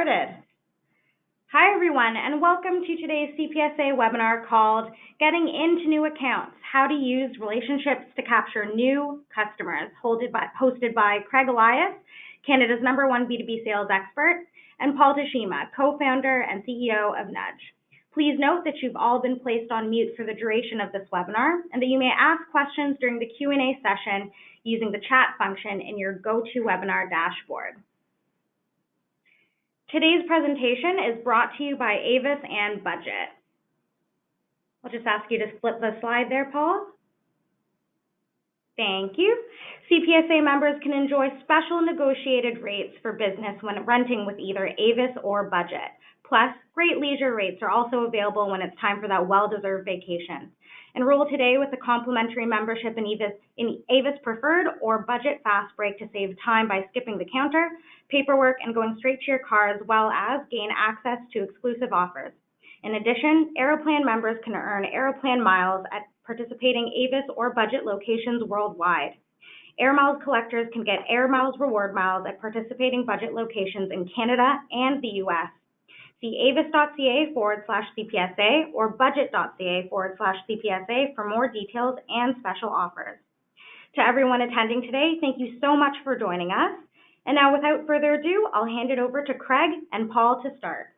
Started. Hi everyone, and welcome to today's CPSA webinar called Getting into New Accounts, How to Use Relationships to Capture New Customers, hosted by Craig Elias, Canada's #1 B2B Sales Expert, and Paul Teshima, co-founder and CEO of Nudge. Please note that you've all been placed on mute for the duration of this webinar, and that you may ask questions during the Q&A session using the chat function in your GoToWebinar dashboard. Today's presentation is brought to you by Avis and Budget. I'll just ask you to flip the slide there, Paul. Thank you. CPSA members can enjoy special negotiated rates for business when renting with either Avis or Budget. Plus, great leisure rates are also available when it's time for that well-deserved vacation. Enroll today with a complimentary membership in Avis Preferred or Budget Fast Break to save time by skipping the counter, paperwork, and going straight to your car, as well as gain access to exclusive offers. In addition, Aeroplan members can earn Aeroplan miles at participating Avis or Budget locations worldwide. Air Miles collectors can get Air Miles reward miles at participating Budget locations in Canada and the US. See avis.ca/CPSA or budget.ca/CPSA for more details and special offers. To everyone attending today, thank you so much for joining us. And now, without further ado, I'll hand it over to Craig and Paul to start.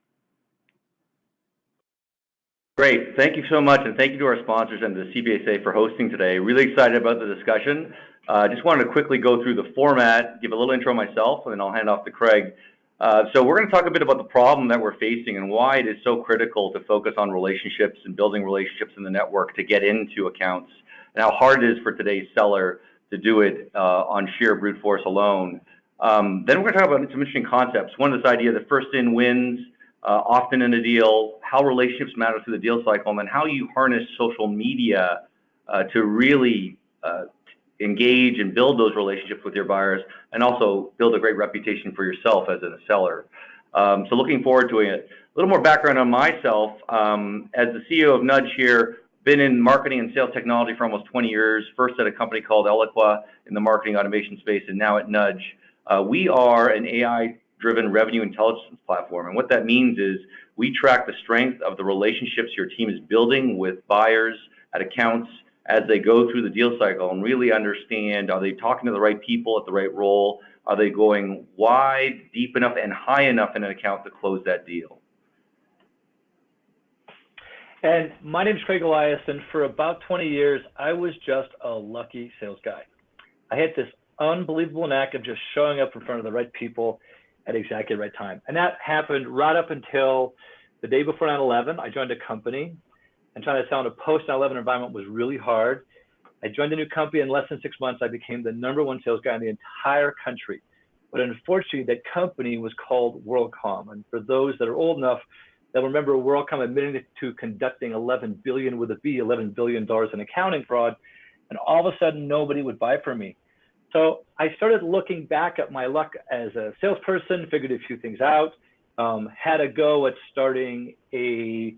Great. Thank you so much, and thank you to our sponsors and the CPSA for hosting today. Really excited about the discussion. Just wanted to quickly go through the format, give a little intro myself, and then I'll hand off to Craig. So we're going to talk a bit about the problem that we're facing and why it is so critical to focus on relationships and building relationships in the network to get into accounts, and how hard it is for today's seller to do it on sheer brute force alone. Then we're going to talk about some interesting concepts. One is this idea that first in wins, often in a deal, how relationships matter through the deal cycle, and then how you harness social media to really engage and build those relationships with your buyers, and also build a great reputation for yourself as a seller. So looking forward to it. A little more background on myself. As the CEO of Nudge here, been in marketing and sales technology for almost 20 years, first at a company called Elias in the marketing automation space, and now at Nudge. We are an AI-driven revenue intelligence platform, and what that means is we track the strength of the relationships your team is building with buyers at accounts as they go through the deal cycle, and really understand, are they talking to the right people at the right role? Are they going wide, deep enough, and high enough in an account to close that deal? And my name is Craig Elias, and for about 20 years, I was just a lucky sales guy. I had this unbelievable knack of just showing up in front of the right people at exactly the right time. And that happened right up until the day before 9/11. I joined a company, and trying to sell in a post-9/11 environment was really hard. I joined a new company. In less than 6 months, I became the #1 sales guy in the entire country. But unfortunately, that company was called WorldCom. And for those that are old enough, they'll remember WorldCom admitting to conducting $11 billion in accounting fraud. And all of a sudden, nobody would buy from me. So I started looking back at my luck as a salesperson, figured a few things out, had a go at starting a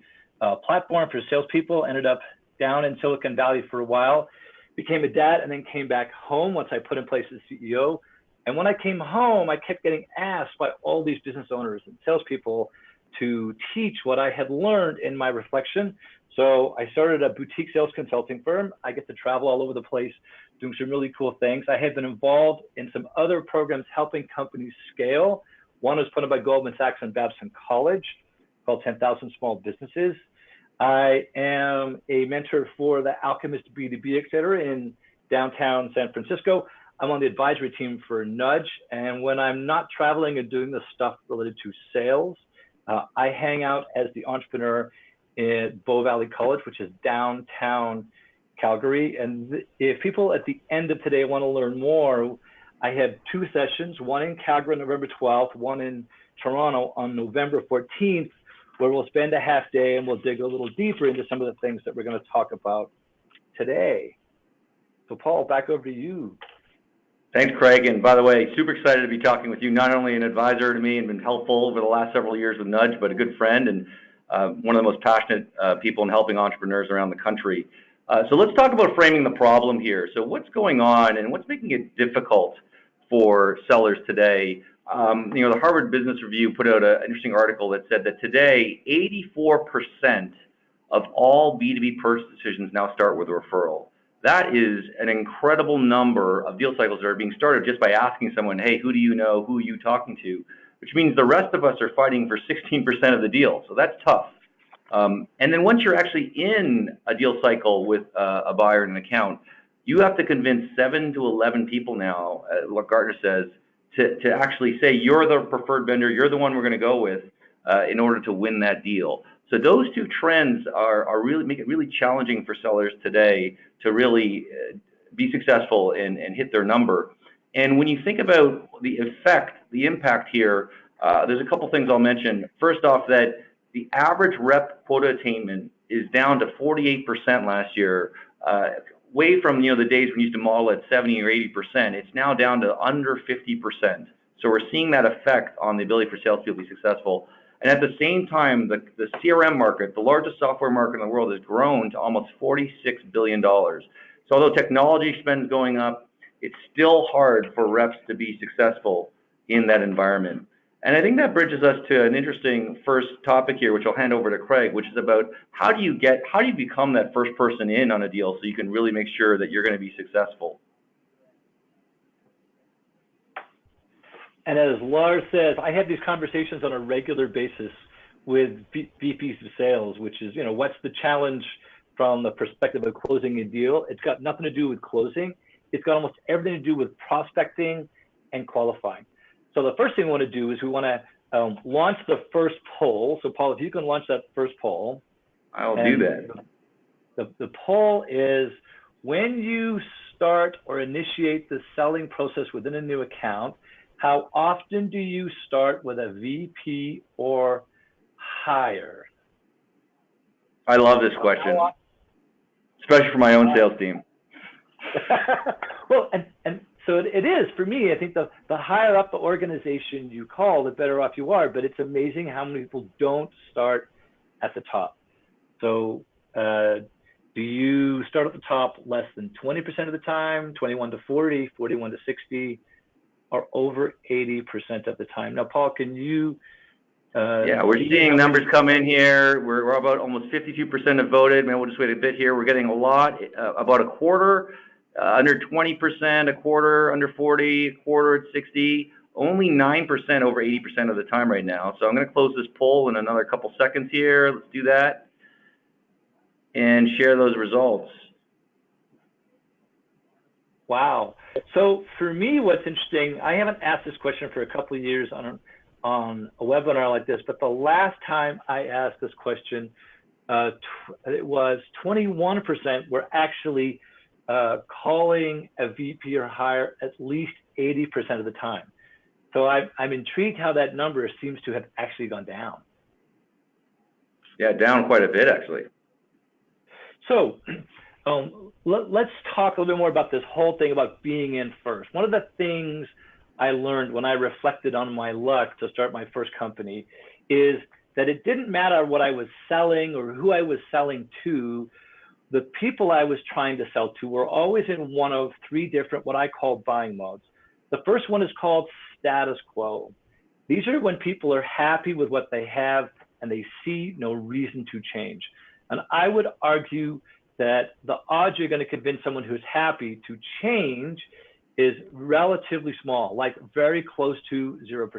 platform for salespeople, ended up down in Silicon Valley for a while, became a dad, and then came back home once I put in place as CEO. And when I came home, I kept getting asked by all these business owners and salespeople to teach what I had learned in my reflection. So I started a boutique sales consulting firm. I get to travel all over the place, doing some really cool things. I have been involved in some other programs helping companies scale. One was put on by Goldman Sachs and Babson College called 10,000 Small Businesses. I am a mentor for the Alchemist B2B Expert in downtown San Francisco. I'm on the advisory team for Nudge. And when I'm not traveling and doing the stuff related to sales, I hang out as the entrepreneur in Bow Valley College, which is downtown Calgary. And if people at the end of today want to learn more, I have 2 sessions, one in Calgary on November 12th, one in Toronto on November 14th, where we'll spend a half day and we'll dig a little deeper into some of the things that we're going to talk about today. So Paul, back over to you. Thanks, Craig. And by the way, super excited to be talking with you, not only an advisor to me and been helpful over the last several years with Nudge, but a good friend and one of the most passionate people in helping entrepreneurs around the country. So let's talk about framing the problem here. So what's going on and what's making it difficult for sellers today The Harvard Business Review put out an interesting article that said that today, 84% of all B2B purchase decisions now start with a referral. That is an incredible number of deal cycles that are being started just by asking someone, hey, who do you know, who are you talking to? Which means the rest of us are fighting for 16% of the deal, so that's tough. And then once you're actually in a deal cycle with a buyer in an account, you have to convince 7 to 11 people now, what Gartner says, to actually say you're the preferred vendor, you're the one we're going to go with in order to win that deal. So those two trends are really make it really challenging for sellers today to really be successful and hit their number. And when you think about the impact here, there's a couple things I'll mention. First off, that the average rep quota attainment is down to 48% last year, way from the days when we used to model at 70 or 80%. It's now down to under 50%. So we're seeing that effect on the ability for salespeople to be successful. And at the same time, the CRM market, the largest software market in the world, has grown to almost $46 billion. So although technology spend is going up, it's still hard for reps to be successful in that environment. And I think that bridges us to an interesting first topic here, which I'll hand over to Craig, which is about how do you become that first person in on a deal so you can really make sure that you're going to be successful. And as Lars says, I have these conversations on a regular basis with VPs of sales, which is, what's the challenge from the perspective of closing a deal? It's got nothing to do with closing. It's got almost everything to do with prospecting and qualifying. So the first thing we want to do is we want to launch the first poll. So Paul, if you can launch that first poll. I'll do that. The poll is, when you start or initiate the selling process within a new account, how often do you start with a VP or higher? I love this question, especially for my own sales team. Well, and so it is for me. I think the higher up the organization you call, the better off you are. But it's amazing how many people don't start at the top. So do you start at the top less than 20% of the time, 21 to 40, 41 to 60, or over 80% of the time? Now, Paul, can you? Yeah, we're seeing numbers come in here. We're about almost 52% have voted. Maybe we'll just wait a bit here. We're getting a lot, about a quarter. Under 20%, a quarter under 40, a quarter at 60, only 9% over 80% of the time right now. So I'm going to close this poll in another couple seconds here. Let's do that and share those results. Wow. So for me, what's interesting, I haven't asked this question for a couple of years on a webinar like this, but the last time I asked this question, it was 21% were actually calling a VP or higher at least 80% of the time. So I'm intrigued how that number seems to have actually gone down. Yeah, down quite a bit, actually. So let's talk a little bit more about this whole thing about being in first. One of the things I learned when I reflected on my luck to start my first company is that it didn't matter what I was selling or who I was selling to. The people I was trying to sell to were always in one of three different, what I call buying modes. The first one is called status quo. These are when people are happy with what they have and they see no reason to change. And I would argue that the odds you're going to convince someone who's happy to change is relatively small, like very close to 0%.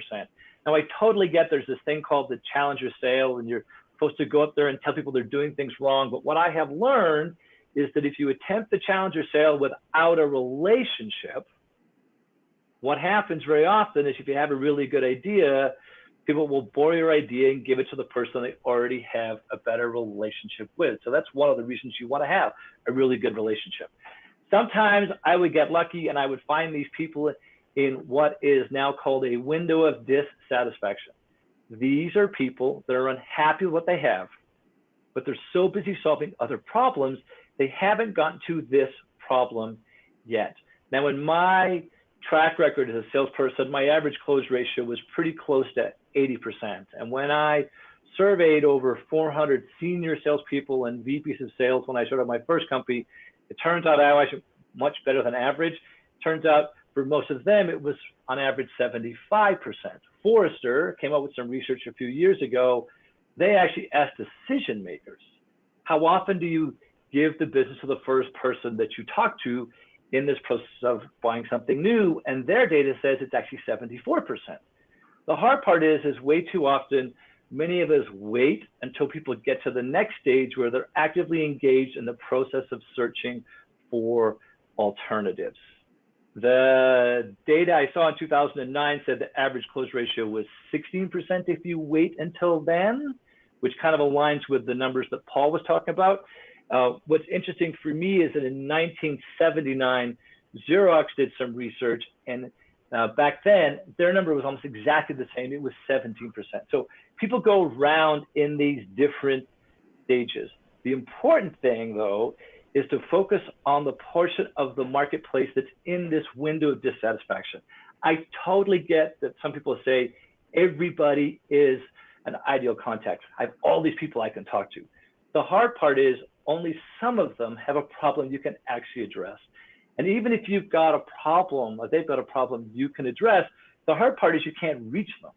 Now, I totally get there's this thing called the challenger sale, and you're supposed to go up there and tell people they're doing things wrong. But what I have learned is that if you attempt the challenger sale without a relationship, what happens very often is if you have a really good idea, people will borrow your idea and give it to the person they already have a better relationship with. So that's one of the reasons you want to have a really good relationship. Sometimes I would get lucky and I would find these people in what is now called a window of dissatisfaction. These are people that are unhappy with what they have, but they're so busy solving other problems, they haven't gotten to this problem yet. Now, in my track record as a salesperson, my average close ratio was pretty close to 80%. And when I surveyed over 400 senior salespeople and VPs of sales when I started my first company, it turns out I was much better than average. It turns out For most of them, it was on average 75%. Forrester came out with some research a few years ago. They actually asked decision makers, how often do you give the business to the first person that you talk to in this process of buying something new? And their data says it's actually 74%. The hard part is way too often, many of us wait until people get to the next stage where they're actively engaged in the process of searching for alternatives. The data I saw in 2009 said the average close ratio was 16% if you wait until then, which kind of aligns with the numbers that Paul was talking about. What's interesting for me is that in 1979, Xerox did some research, and back then, their number was almost exactly the same. It was 17%. So people go around in these different stages. The important thing, though, is to focus on the portion of the marketplace that's in this window of dissatisfaction. I totally get that some people say everybody is an ideal contact. I have all these people I can talk to. The hard part is only some of them have a problem you can actually address. And even if you've got a problem, or they've got a problem you can address, the hard part is you can't reach them.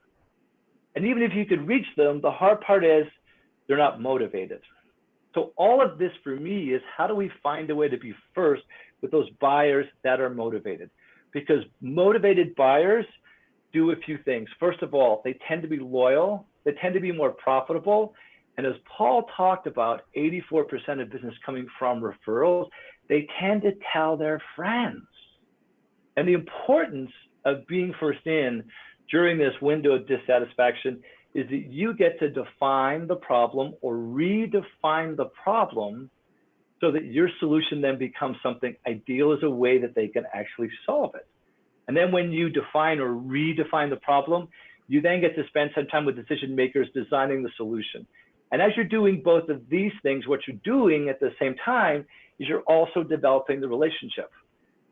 And even if you could reach them, the hard part is they're not motivated. So all of this for me is how do we find a way to be first with those buyers that are motivated? Because motivated buyers do a few things. First of all, they tend to be loyal, they tend to be more profitable. And as Paul talked about, 84% of business coming from referrals, they tend to tell their friends. And the importance of being first in during this window of dissatisfaction is that you get to define the problem or redefine the problem so that your solution then becomes something ideal as a way that they can actually solve it. And then when you define or redefine the problem, you then get to spend some time with decision makers designing the solution. And as you're doing both of these things, what you're doing at the same time is you're also developing the relationship.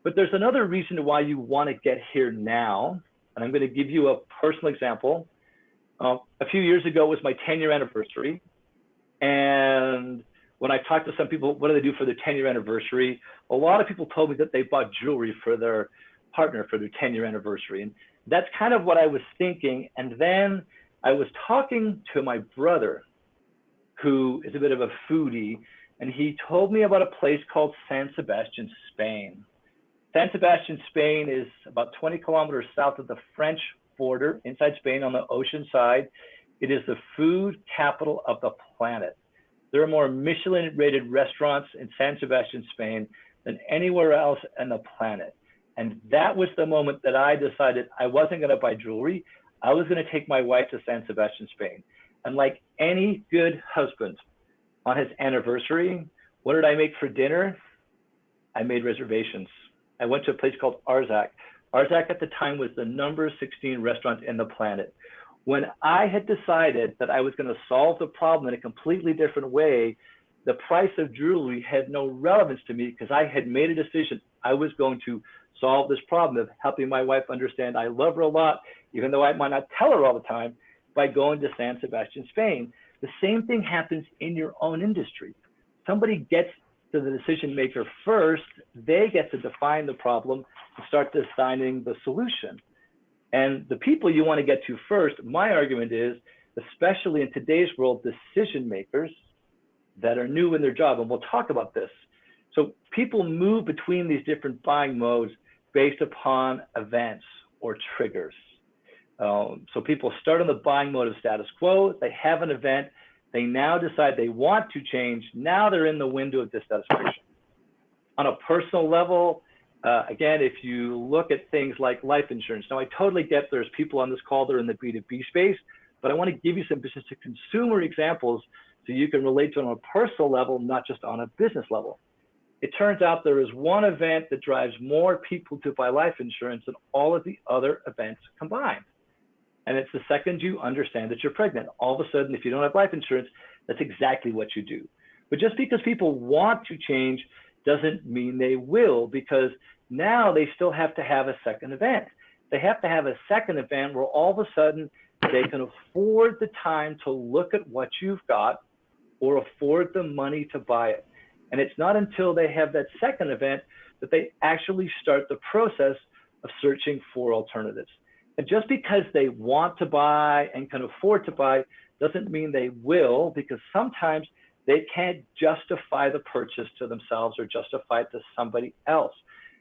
But there's another reason why you want to get here now. And I'm going to give you a personal example. A few years ago was my 10-year anniversary. And when I talked to some people, what do they do for their 10-year anniversary? A lot of people told me that they bought jewelry for their partner for their 10-year anniversary. And that's kind of what I was thinking. And then I was talking to my brother, who is a bit of a foodie, and he told me about a place called San Sebastian, Spain. San Sebastian, Spain is about 20 kilometers south of the French border, inside Spain on the ocean side. It is the food capital of the planet. There are more Michelin-rated restaurants in San Sebastian, Spain than anywhere else on the planet. And that was the moment that I decided I wasn't going to buy jewelry. I was going to take my wife to San Sebastian, Spain. And like any good husband, on his anniversary, what did I make for dinner? I made reservations. I went to a place called Arzac. Arzac at the time was the number 16 restaurant in the planet. When I had decided that I was going to solve the problem in a completely different way, the price of jewelry had no relevance to me because I had made a decision. I was going to solve this problem of helping my wife understand I love her a lot, even though I might not tell her all the time, by going to San Sebastian, Spain. The same thing happens in your own industry. Somebody gets to the decision maker first, they get to define the problem and start designing the solution. And the people you want to get to first, my argument is, especially in today's world, decision makers that are new in their job, and we'll talk about this. So people move between these different buying modes based upon events or triggers. So people start on the buying mode of status quo, they have an event, they now decide they want to change, now they're in the window of dissatisfaction. On a personal level, again, if you look at things like life insurance, now I totally get there's people on this call that are in the B2B space, but I want to give you some business to consumer examples so you can relate to them on a personal level, not just on a business level. It turns out there is one event that drives more people to buy life insurance than all of the other events combined. And it's the second you understand that you're pregnant. All of a sudden, if you don't have life insurance, that's exactly what you do. But just because people want to change doesn't mean they will, because now they still have to have a second event. They have to have a second event where all of a sudden they can afford the time to look at what you've got or afford the money to buy it. And it's not until they have that second event that they actually start the process of searching for alternatives. And just because they want to buy and can afford to buy doesn't mean they will, because sometimes they can't justify the purchase to themselves or justify it to somebody else.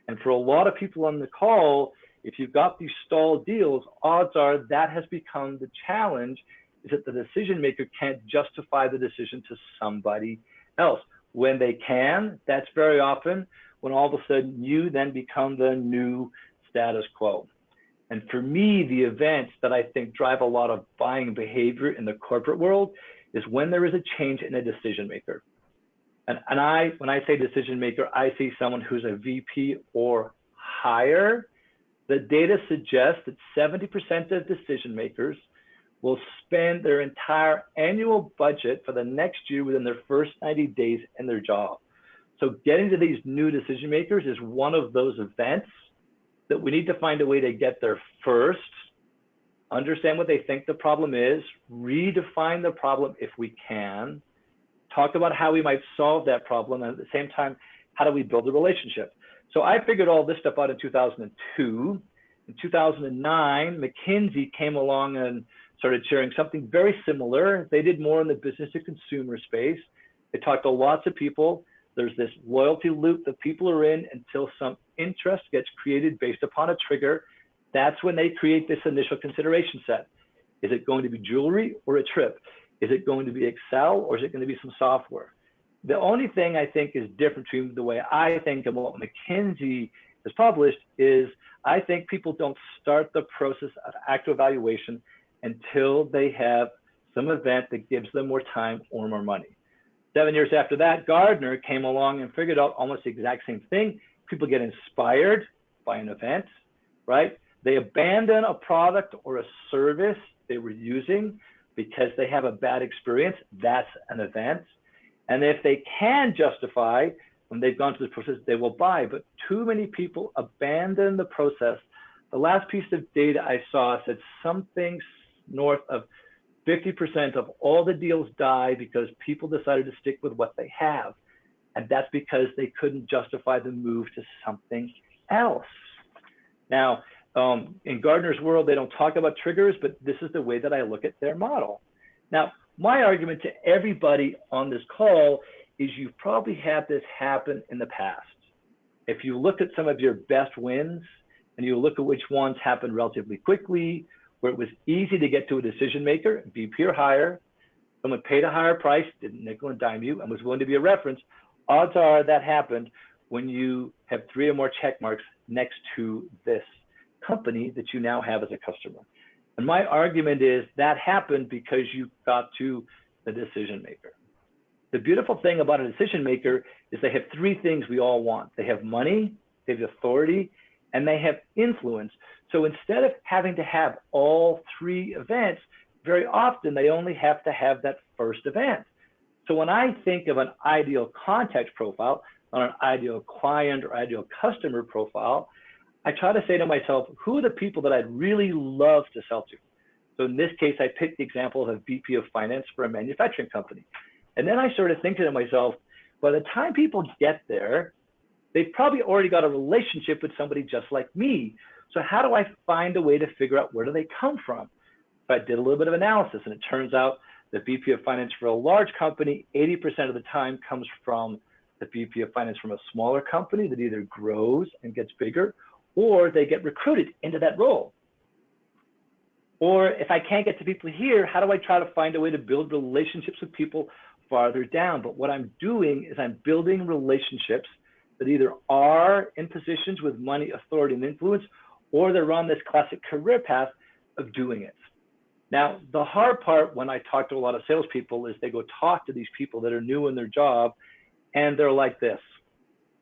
And for a lot of people on the call, if you've got these stalled deals, odds are that has become the challenge, is that the decision maker can't justify the decision to somebody else. When they can, that's very often when all of a sudden you then become the new status quo. And for me, the events that I think drive a lot of buying behavior in the corporate world is when there is a change in a decision maker. And when I say decision maker, I see someone who's a VP or higher. The data suggests that 70% of decision makers will spend their entire annual budget for the next year within their first 90 days in their job. So getting to these new decision makers is one of those events that we need to find a way to get there first, understand what they think the problem is, redefine the problem if we can, talk about how we might solve that problem, and at the same time, how do we build a relationship? So I figured all this stuff out in 2002. In 2009, McKinsey came along and started sharing something very similar. They did more in the business to consumer space. They talked to lots of people. There's this loyalty loop that people are in until some interest gets created based upon a trigger. That's when they create this initial consideration set. Is it going to be jewelry or a trip? Is it going to be Excel or is it going to be some software? The only thing I think is different between the way I think and what McKinsey has published is I think people don't start the process of active evaluation until they have some event that gives them more time or more money. 7 years after that, Gardner came along and figured out almost the exact same thing. People get inspired by an event, right? They abandon a product or a service they were using because they have a bad experience. That's an event. And if they can justify, when they've gone through the process, they will buy. But too many people abandon the process. The last piece of data I saw said something north of 50% of all the deals die because people decided to stick with what they have. And that's because they couldn't justify the move to something else. Now, in Gardner's world, they don't talk about triggers, but this is the way that I look at their model. Now, my argument to everybody on this call is you've probably had this happen in the past. If you look at some of your best wins and you look at which ones happened relatively quickly, where it was easy to get to a decision maker, VP or higher, someone paid a higher price, didn't nickel and dime you, and was willing to be a reference, odds are that happened when you have 3 or more check marks next to this company that you now have as a customer. And my argument is that happened because you got to the decision maker. The beautiful thing about a decision maker is they have 3 things we all want. They have money, they have authority, and they have influence. So instead of having to have all 3 events, very often they only have to have that first event. So when I think of an ideal contact profile, on an ideal client or ideal customer profile, I try to say to myself, who are the people that I'd really love to sell to? So in this case, I picked the example of a VP of finance for a manufacturing company. And then I started thinking to myself, by the time people get there, they've probably already got a relationship with somebody just like me. So how do I find a way to figure out where do they come from? So I did a little bit of analysis, and it turns out the VP of finance for a large company, 80% of the time comes from the VP of finance from a smaller company that either grows and gets bigger, or they get recruited into that role. Or if I can't get to people here, how do I try to find a way to build relationships with people farther down? But what I'm doing is I'm building relationships that either are in positions with money, authority, and influence, or they're on this classic career path of doing it. Now, the hard part when I talk to a lot of salespeople is they go talk to these people that are new in their job, and they're like this.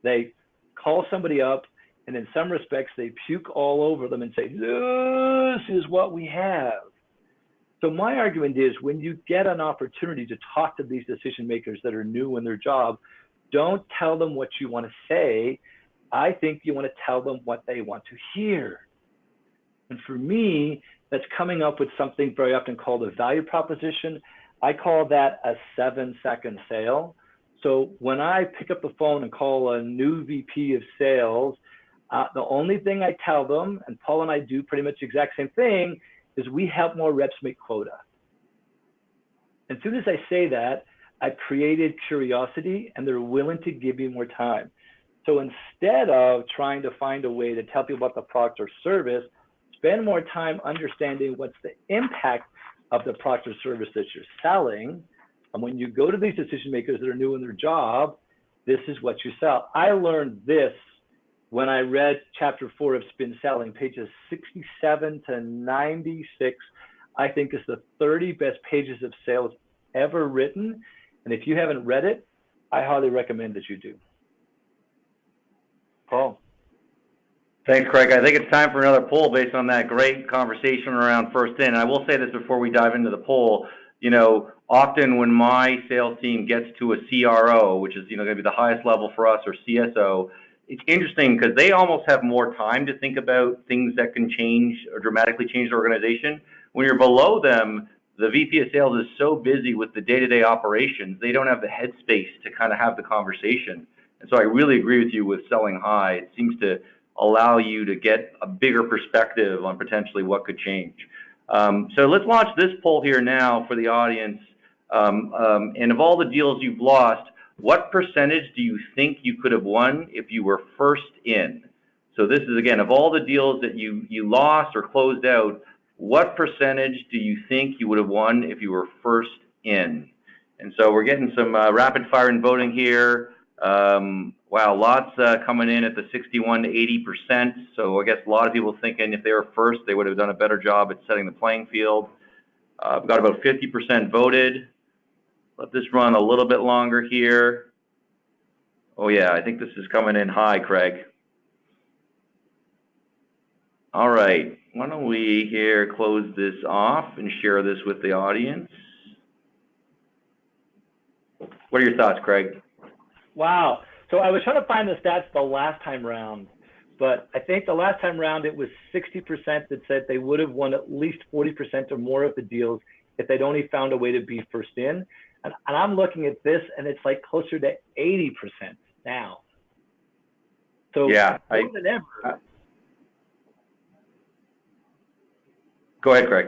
They call somebody up, and in some respects, they puke all over them and say, this is what we have. So my argument is when you get an opportunity to talk to these decision makers that are new in their job, don't tell them what you want to say. I think you want to tell them what they want to hear. And for me, that's coming up with something very often called a value proposition. I call that a 7-second sale. So when I pick up the phone and call a new VP of sales, The only thing I tell them, and Paul and I do pretty much the exact same thing, is we help more reps make quota. As soon as I say that, I've created curiosity and they're willing to give you more time. So instead of trying to find a way to tell people about the product or service, spend more time understanding what's the impact of the product or service that you're selling. And when you go to these decision makers that are new in their job, this is what you sell. I learned this when I read chapter 4 of Spin Selling, pages 67 to 96. I think is the 30 best pages of sales ever written. And if you haven't read it, I highly recommend that you do. Paul. Thanks, Craig. I think it's time for another poll based on that great conversation around first in. I will say this before we dive into the poll. You know, often when my sales team gets to a CRO, which is, going to be the highest level for us, or CSO, it's interesting because they almost have more time to think about things that can change or dramatically change the organization. When you're below them, the VP of sales is so busy with the day-to-day operations, they don't have the headspace to kind of have the conversation. And so I really agree with you with selling high. It seems to allow you to get a bigger perspective on potentially what could change. So let's launch this poll here now for the audience. And of all the deals you've lost, what percentage do you think you could have won if you were first in? So this is, again, of all the deals that you lost or closed out, what percentage do you think you would have won if you were first in? And so we're getting some rapid fire and voting here. Wow, lots coming in at the 61 to 80%. So I guess a lot of people thinking if they were first, they would have done a better job at setting the playing field. We've got about 50% voted. Let this run a little bit longer here. Oh yeah, I think this is coming in high, Craig. All right, why don't we here close this off and share this with the audience. What are your thoughts, Craig? Wow. So I was trying to find the stats the last time round, but I think the last time round it was 60% that said they would have won at least 40% or more of the deals if they'd only found a way to be first in. And I'm looking at this and it's like closer to 80% now. So yeah, more than ever. Go ahead, Craig.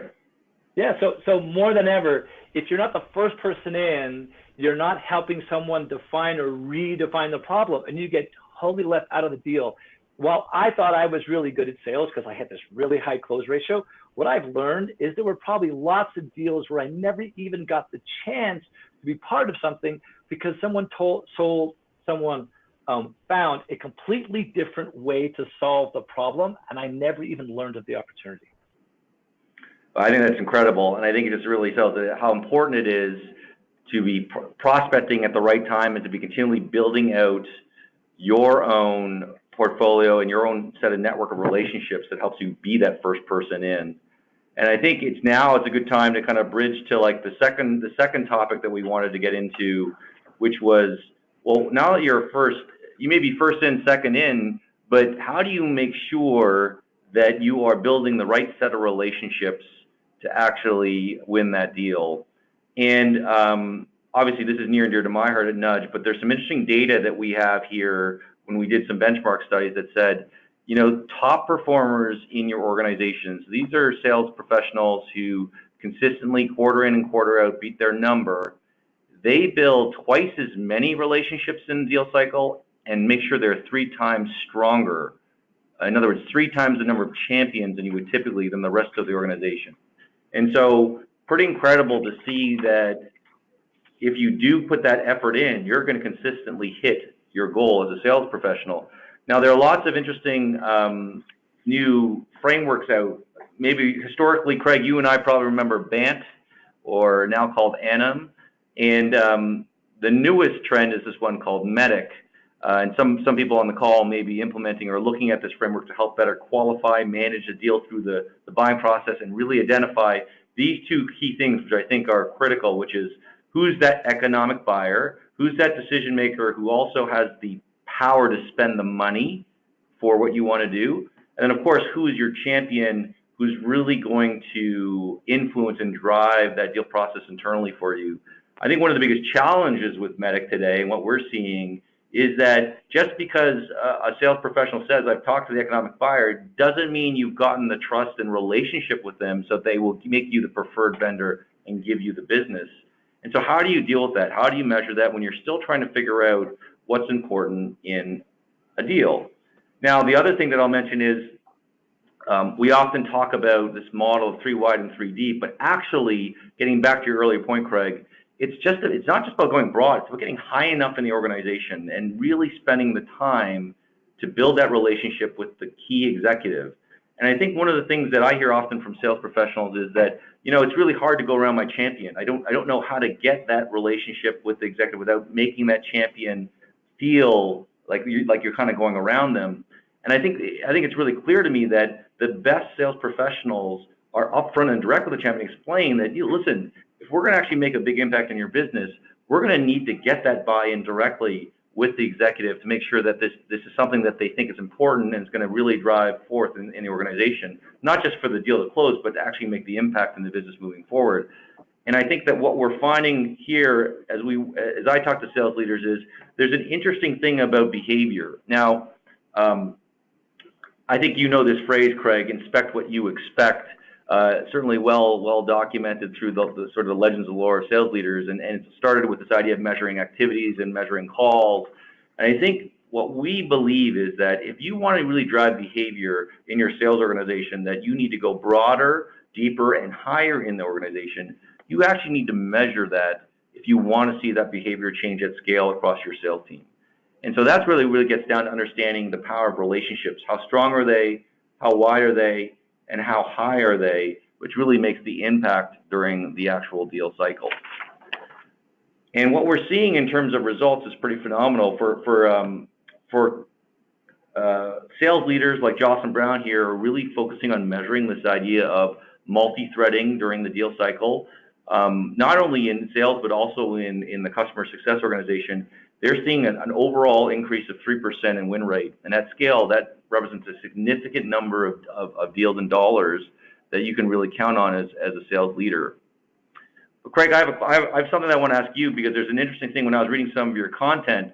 Yeah, so more than ever, if you're not the first person in, you're not helping someone define or redefine the problem, and you get totally left out of the deal. While I thought I was really good at sales because I had this really high close ratio, what I've learned is there were probably lots of deals where I never even got the chance to be part of something because someone found a completely different way to solve the problem, and I never even learned of the opportunity. I think that's incredible, and I think it just really tells how important it is to be prospecting at the right time and to be continually building out your own portfolio and your own set of network of relationships that helps you be that first person in. And I think it's a good time to kind of bridge to like the second topic that we wanted to get into, which was, well, now that you're first, you may be first in, second in, but how do you make sure that you are building the right set of relationships to actually win that deal? And obviously this is near and dear to my heart at Nudge, but there's some interesting data that we have here when we did some benchmark studies that said, top performers in your organizations, these are sales professionals who consistently quarter in and quarter out beat their number. They build twice as many relationships in the deal cycle and make sure they're 3 times stronger. In other words, 3 times the number of champions than you would typically than the rest of the organization. And so pretty incredible to see that if you do put that effort in, you're going to consistently hit your goal as a sales professional. Now, there are lots of interesting new frameworks out. Maybe historically, Craig, you and I probably remember BANT, or now called ANAM. And the newest trend is this one called MEDIC. And some people on the call may be implementing or looking at this framework to help better qualify, manage the deal through the buying process, and really identify these 2 key things, which I think are critical, which is who's that economic buyer, who's that decision maker who also has the power to spend the money for what you want to do, and then of course, who is your champion who's really going to influence and drive that deal process internally for you. I think one of the biggest challenges with MEDIC today and what we're seeing is that just because a sales professional says, I've talked to the economic buyer, doesn't mean you've gotten the trust and relationship with them so they will make you the preferred vendor and give you the business. And so how do you deal with that? How do you measure that when you're still trying to figure out what's important in a deal? Now, the other thing that I'll mention is we often talk about this model of 3 wide and 3 deep, but actually, getting back to your earlier point, Craig, it's not just about going broad, it's about getting high enough in the organization and really spending the time to build that relationship with the key executive. And I think one of the things that I hear often from sales professionals is that, it's really hard to go around my champion. I don't know how to get that relationship with the executive without making that champion feel like you're kind of going around them. And I think it's really clear to me that the best sales professionals are upfront and direct with the champion, explain that, listen, if we're going to actually make a big impact in your business, we're going to need to get that buy-in directly with the executive to make sure that this is something that they think is important and it's going to really drive forth in the organization, not just for the deal to close, but to actually make the impact in the business moving forward. And I think that what we're finding here as I talk to sales leaders is there's an interesting thing about behavior. Now, I think you know this phrase, Craig, inspect what you expect. Certainly well documented through the sort of the legends of lore of sales leaders, and it started with this idea of measuring activities and measuring calls. And I think what we believe is that if you want to really drive behavior in your sales organization, that you need to go broader, deeper, and higher in the organization. You actually need to measure that if you want to see that behavior change at scale across your sales team. And so that's really gets down to understanding the power of relationships. How strong are they? How wide are they? And how high are they, which really makes the impact during the actual deal cycle. And what we're seeing in terms of results is pretty phenomenal. For sales leaders like Jocelyn Brown here are really focusing on measuring this idea of multi-threading during the deal cycle, not only in sales, but also in the customer success organization. They're seeing an overall increase of 3% in win rate. And at scale, that represents a significant number of deals and dollars that you can really count on as a sales leader. But Craig, I have something I want to ask you, because there's an interesting thing when I was reading some of your content.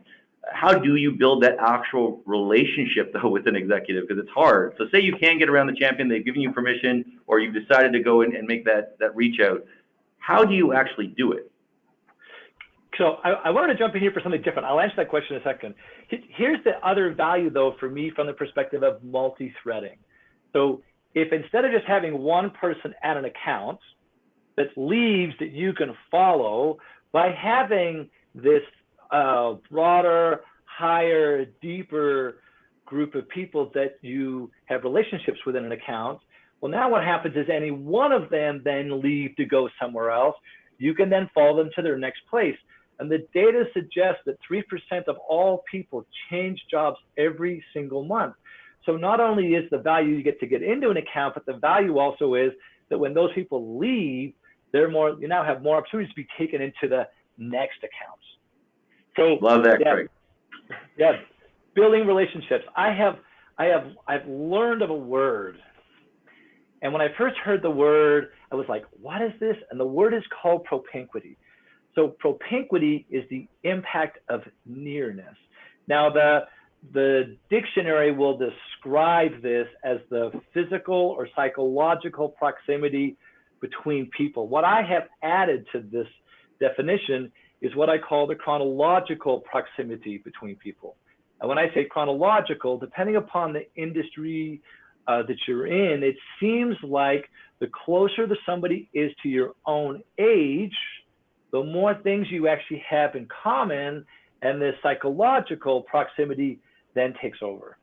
How do you build that actual relationship, though, with an executive? Because it's hard. So say you can get around the champion, they've given you permission, or you've decided to go and make that reach out. How do you actually do it? So I wanted to jump in here for something different. I'll answer that question in a second. Here's the other value, though, for me from the perspective of multi-threading. So if instead of just having one person at an account that leaves that you can follow, by having this broader, higher, deeper group of people that you have relationships within an account, well, now what happens is any one of them then leave to go somewhere else. You can then follow them to their next place. And the data suggests that 3% of all people change jobs every single month. So not only is the value you get into an account, but the value also is that when those people leave, you now have more opportunities to be taken into the next accounts. So love that, Craig. Yeah, building relationships. I've learned of a word, and when I first heard the word, I was like, what is this? And the word is called propinquity. So propinquity is the impact of nearness. Now, the dictionary will describe this as the physical or psychological proximity between people. What I have added to this definition is what I call the chronological proximity between people. And when I say chronological, depending upon the industry that you're in, it seems like the closer that somebody is to your own age, the more things you actually have in common, and the psychological proximity then takes over.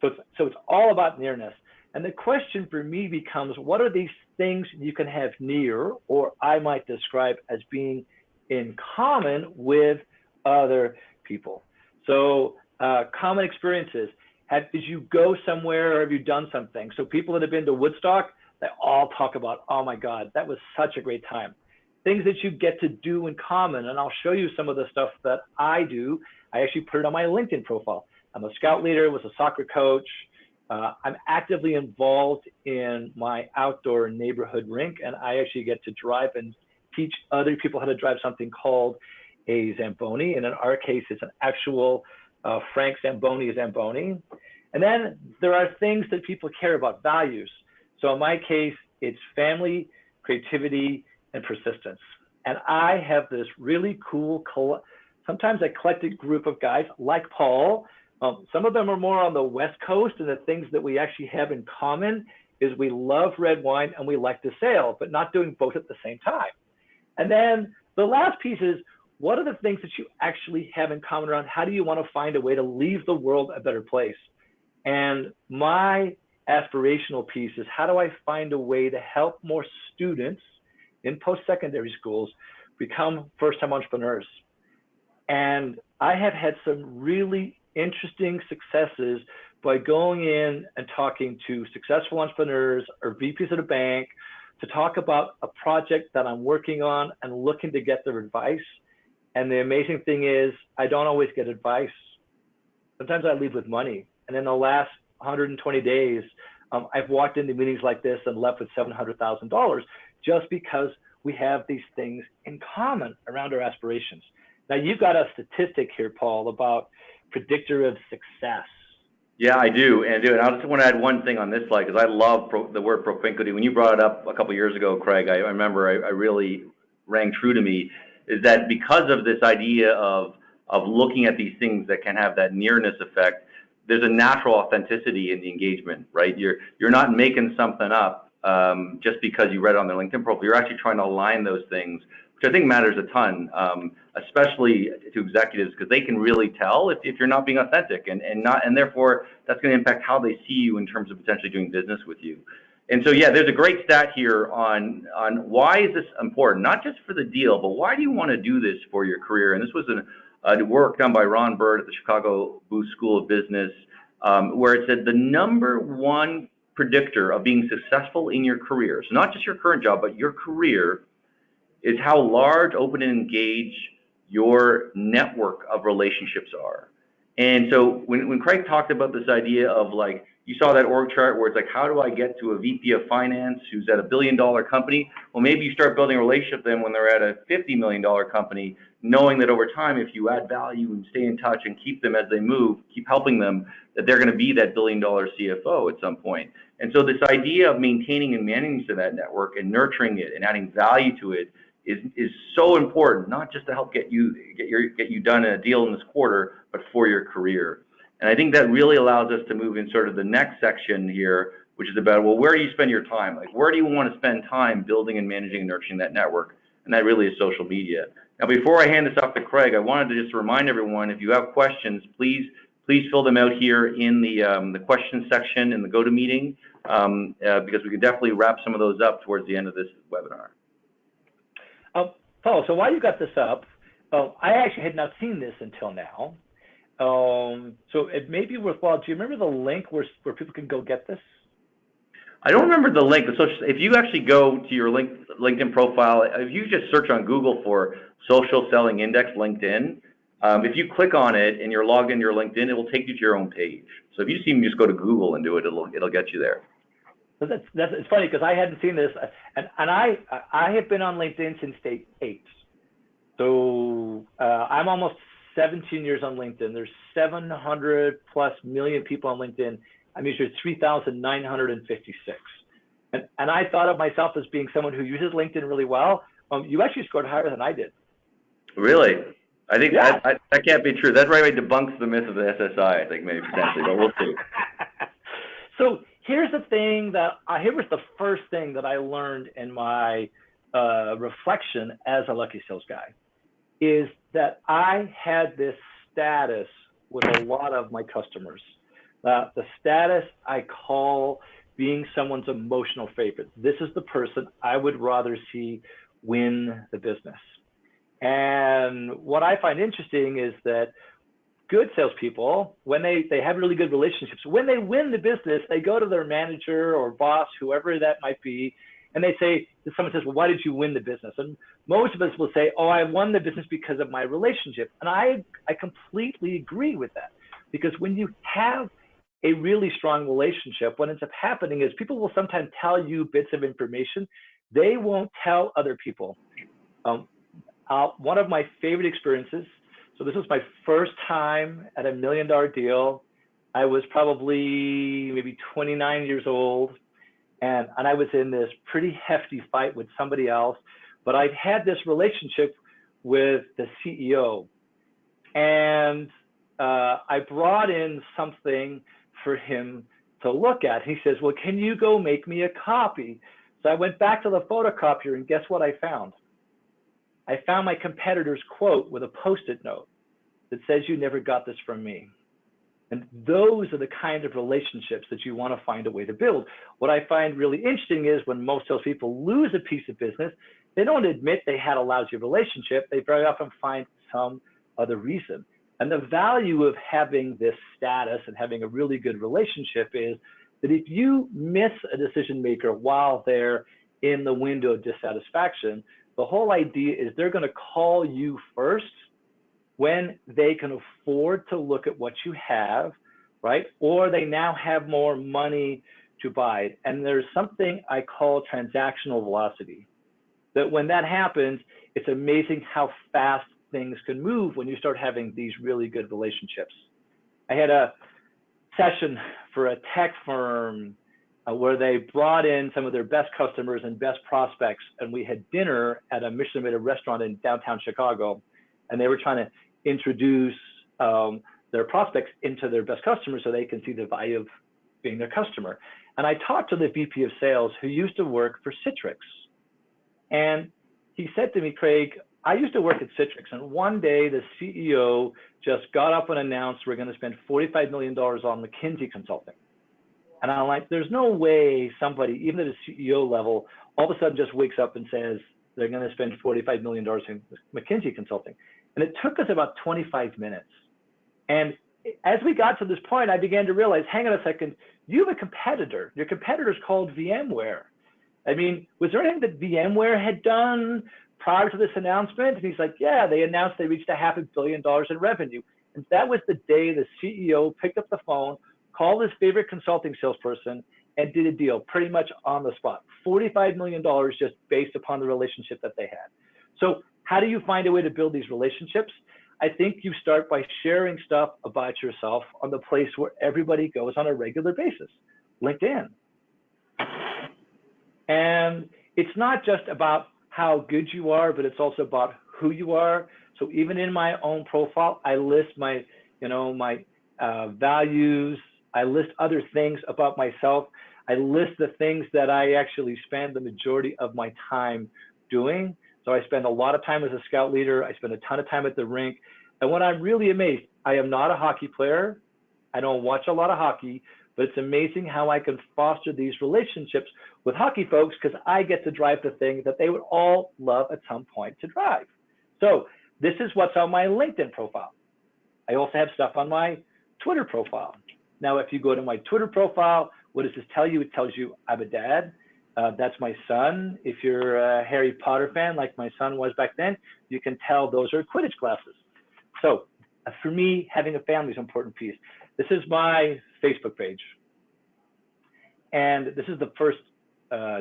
So it's all about nearness. And the question for me becomes, what are these things you can have near, or I might describe as being in common with other people? So common experiences. Did you go somewhere, or have you done something? So people that have been to Woodstock, they all talk about, oh my God, that was such a great time. Things that you get to do in common, and I'll show you some of the stuff that I do. I actually put it on my LinkedIn profile. I'm a scout leader, was a soccer coach. I'm actively involved in my outdoor neighborhood rink, and I actually get to drive and teach other people how to drive something called a Zamboni, and in our case, it's an actual Frank Zamboni Zamboni. And then there are things that people care about, values. So in my case, it's family, creativity, and persistence. And I have this really cool, sometimes eclectic group of guys like Paul. Some of them are more on the West Coast, and the things that we actually have in common is we love red wine and we like to sail, but not doing both at the same time. And then the last piece is, what are the things that you actually have in common around how do you want to find a way to leave the world a better place? And my aspirational piece is, how do I find a way to help more students in post-secondary schools become first-time entrepreneurs? And I have had some really interesting successes by going in and talking to successful entrepreneurs or VPs at a bank to talk about a project that I'm working on and looking to get their advice. And the amazing thing is, I don't always get advice. Sometimes I leave with money. And in the last 120 days, I've walked into meetings like this and left with $700,000 just because we have these things in common around our aspirations. Now, you've got a statistic here, Paul, about predictor of success. Yeah, I do. And I just want to add one thing on this slide, because I love the word propinquity. When you brought it up a couple of years ago, Craig, I remember I really rang true to me, is that because of this idea of looking at these things that can have that nearness effect, there's a natural authenticity in the engagement, right? You're not making something up just because you read it on their LinkedIn profile. You're actually trying to align those things, which I think matters a ton, especially to executives, because they can really tell if you're not being authentic, and therefore that's going to impact how they see you in terms of potentially doing business with you. And so, yeah, there's a great stat here on why is this important, not just for the deal, but why do you want to do this for your career? And this was work done by Ron Bird at the Chicago Booth School of Business, where it said the #1 predictor of being successful in your career, so not just your current job, but your career, is how large, open, and engaged your network of relationships are. And so when Craig talked about this idea of, like, you saw that org chart where it's like, how do I get to a VP of finance who's at a $1 billion company? Well, maybe you start building a relationship with them when they're at a $50 million company, knowing that over time, if you add value and stay in touch and keep them as they move, keep helping them, that they're going to be that $1 billion CFO at some point. And so this idea of maintaining and managing that network and nurturing it and adding value to it is so important, not just to help get you done in a deal in this quarter, but for your career. And I think that really allows us to move in sort of the next section here, which is about, well, where do you spend your time? Like, where do you want to spend time building and managing and nurturing that network? And that really is social media. Now, before I hand this off to Craig, I wanted to just remind everyone, if you have questions, please fill them out here in the question section in the GoToMeeting, because we can definitely wrap some of those up towards the end of this webinar. Paul, so while you got this up, I actually had not seen this until now. So it may be worthwhile. Do you remember the link where people can go get this? I don't remember the link. So if you actually go to your LinkedIn profile, if you just search on Google for Social Selling Index LinkedIn, if you click on it and you're logged into your LinkedIn, it will take you to your own page. So if you see me, just go to Google and do it. It'll get you there. So it's funny because I hadn't seen this, and I have been on LinkedIn since day 8. So I'm almost 17 years on LinkedIn. There's 700+ million people on LinkedIn. I measured 3,956. And I thought of myself as being someone who uses LinkedIn really well. You actually scored higher than I did. Really? I think that can't be true. That right away debunks the myth of the SSI, I think, maybe potentially, but we'll see. So here's the thing here was the first thing that I learned in my reflection as a lucky sales guy, is that I had this status with a lot of my customers. The status I call being someone's emotional favorite. This is the person I would rather see win the business. And what I find interesting is that good salespeople, when they have really good relationships, when they win the business, they go to their manager or boss, whoever that might be, and they say, someone says, well, why did you win the business? And most of us will say, oh, I won the business because of my relationship. And I completely agree with that, because when you have a really strong relationship, what ends up happening is people will sometimes tell you bits of information they won't tell other people. one of my favorite experiences. So this was my first time at $1 million deal. I was probably maybe 29 years old, and I was in this pretty hefty fight with somebody else, but I'd had this relationship with the CEO, and I brought in something for him to look at. He says, well, can you go make me a copy? So I went back to the photocopier, and guess what I found? I found my competitor's quote with a Post-it note that says, you never got this from me. And those are the kind of relationships that you want to find a way to build. What I find really interesting is when most salespeople lose a piece of business, they don't admit they had a lousy relationship. They very often find some other reason. And the value of having this status and having a really good relationship is that if you miss a decision maker while they're in the window of dissatisfaction, the whole idea is they're going to call you first when they can afford to look at what you have, right? Or they now have more money to buy it. And there's something I call transactional velocity, that when that happens, it's amazing how fast things can move when you start having these really good relationships. I had a session for a tech firm where they brought in some of their best customers and best prospects, and we had dinner at a Michelin-rated restaurant in downtown Chicago, and they were trying to introduce their prospects into their best customers so they can see the value of being their customer. And I talked to the VP of sales who used to work for Citrix. And he said to me, Craig, I used to work at Citrix, and one day the CEO just got up and announced we're going to spend $45 million on McKinsey consulting. And I'm like, there's no way somebody, even at a CEO level, all of a sudden just wakes up and says they're going to spend $45 million in McKinsey consulting. And it took us about 25 minutes. And as we got to this point, I began to realize, hang on a second, you have a competitor. Your competitor is called VMware. I mean, was there anything that VMware had done prior to this announcement? And he's like, yeah, they announced they reached $500 million in revenue. And that was the day the CEO picked up the phone, called his favorite consulting salesperson, and did a deal pretty much on the spot. $45 million just based upon the relationship that they had. So how do you find a way to build these relationships? I think you start by sharing stuff about yourself on the place where everybody goes on a regular basis, LinkedIn. And it's not just about how good you are, but it's also about who you are. So even in my own profile, I list my, my values. I list other things about myself. I list the things that I actually spend the majority of my time doing. So I spend a lot of time as a scout leader. I spend a ton of time at the rink. And when I'm really amazed, I am not a hockey player. I don't watch a lot of hockey, but it's amazing how I can foster these relationships with hockey folks because I get to drive the thing that they would all love at some point to drive. So this is what's on my LinkedIn profile. I also have stuff on my Twitter profile. Now, if you go to my Twitter profile, what does this tell you? It tells you I'm a dad. That's my son. If you're a Harry Potter fan, like my son was back then, you can tell those are Quidditch classes. So for me, having a family is an important piece. This is my Facebook page. And this is the first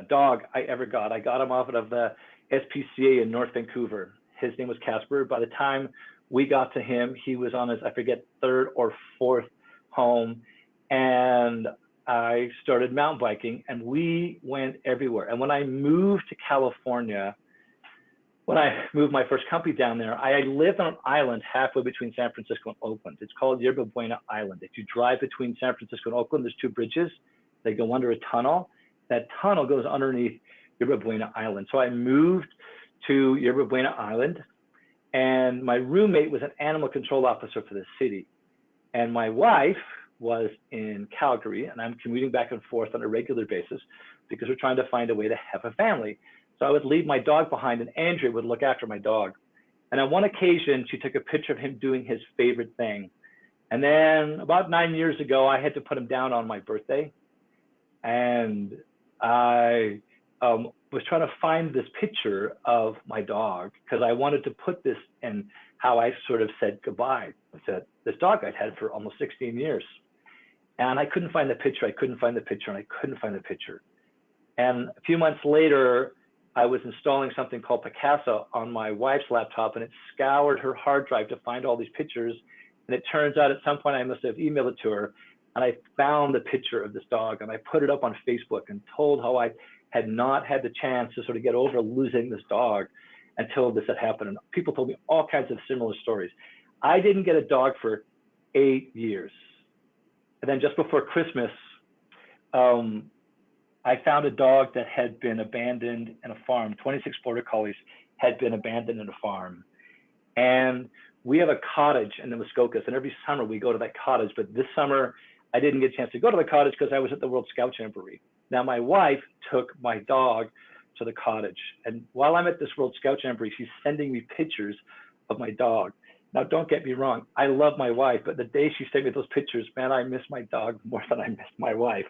dog I ever got. I got him off of the SPCA in North Vancouver. His name was Casper. By the time we got to him, he was on his, I forget, third or fourth home. And I started mountain biking and we went everywhere. And when I moved to California, when I moved my first company down there, I lived on an island halfway between San Francisco and Oakland. It's called Yerba Buena Island. If you drive between San Francisco and Oakland, there's two bridges. They go under a tunnel. That tunnel goes underneath Yerba Buena Island. So I moved to Yerba Buena Island, and my roommate was an animal control officer for the city. And my wife was in Calgary, and I'm commuting back and forth on a regular basis because we're trying to find a way to have a family. So I would leave my dog behind, and Andrea would look after my dog. And on one occasion, she took a picture of him doing his favorite thing. And then about 9 years ago, I had to put him down on my birthday. And I was trying to find this picture of my dog because I wanted to put this in how I sort of said goodbye. I said, this dog I'd had for almost 16 years. And I couldn't find the picture. I couldn't find the picture, and I couldn't find the picture. And a few months later, I was installing something called Picasa on my wife's laptop, and it scoured her hard drive to find all these pictures. And it turns out at some point I must have emailed it to her, and I found the picture of this dog, and I put it up on Facebook and told how I had not had the chance to sort of get over losing this dog until this had happened. And people told me all kinds of similar stories. I didn't get a dog for 8 years. And then just before Christmas, I found a dog that had been abandoned in a farm. 26 border collies had been abandoned in a farm. And we have a cottage in the Muskokas, and every summer we go to that cottage. But this summer, I didn't get a chance to go to the cottage because I was at the World Scout Jamboree. Now, my wife took my dog to the cottage. And while I'm at this World Scout Jamboree, she's sending me pictures of my dog. Now, don't get me wrong. I love my wife, but the day she sent me those pictures, man, I miss my dog more than I miss my wife.